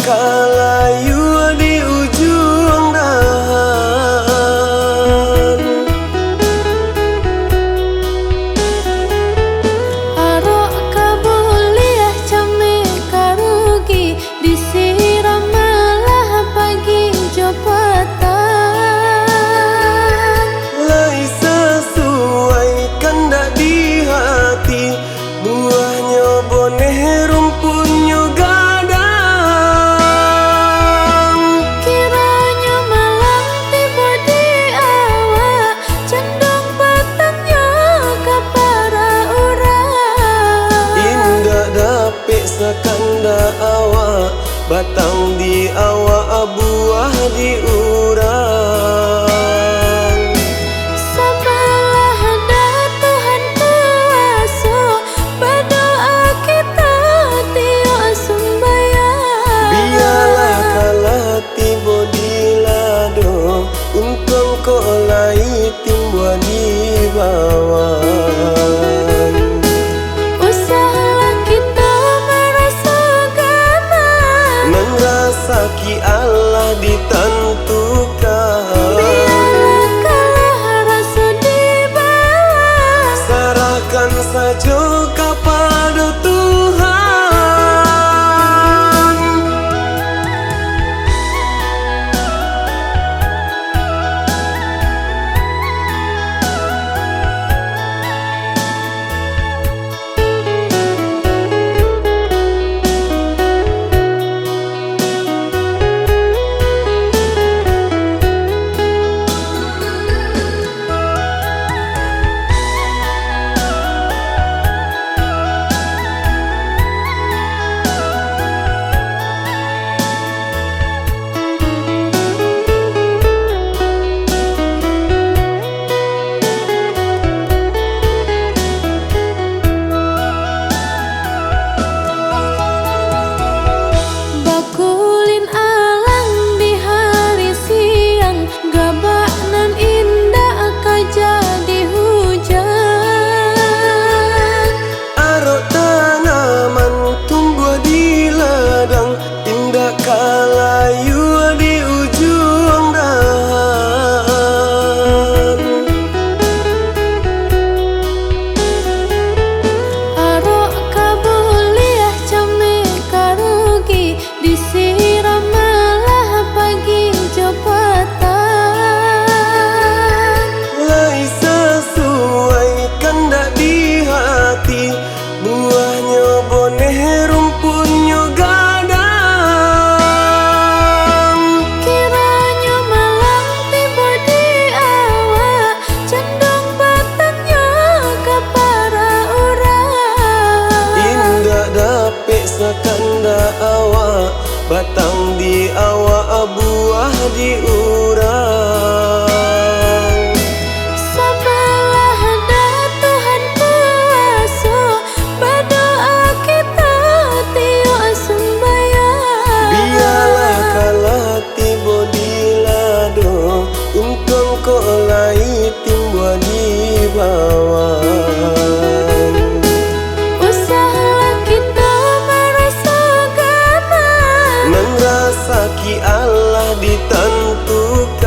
kalayu di ujung dahan. Arok kabuliah came karugi disiram malah pagi jopatan. Lai sesuai kandak di hati, buahnya boneh rumpunnya gadang. Kiranya malam tiba di awak, cendong petangnya ke para orang. Indah dapik sekanda awak, batang di awak, buah di urang. Sabarlah ada Tuhan kuasa, berdoa kita tiada sembahyang. Biarlah kalah tiba di lado, untung kau lai timbua di bawah. Usahalah kita merasa gaman, Menrasaki Allah ditentukan. biarlah kalah rasa di bawah. Serahkan saja kepada Tuhan. Bakulin alang di hari siang, gabak nan indah akan jadi hujan. Arok tanaman tumbuh di ladang, indah kalayu di ujung dahan. Arok kabuliah came karugi disiram malah pagi jopatan. Lai sesuai kandak di hati, buahnya boneh rumpunnya gadang. Kiranya malam tiba di awak, cendong petangnya ke para orang. Indah dapik sekanda awak, batang di awak, buah di urang. Sabarlah ada Tuhan kuasa, berdoa kita tiada sembahyang. Biarlah kalah tiba di lado, untung kau lai timbua di bawah. Usahalah kita merasa gaman, Menrasaki Allah ditentukan.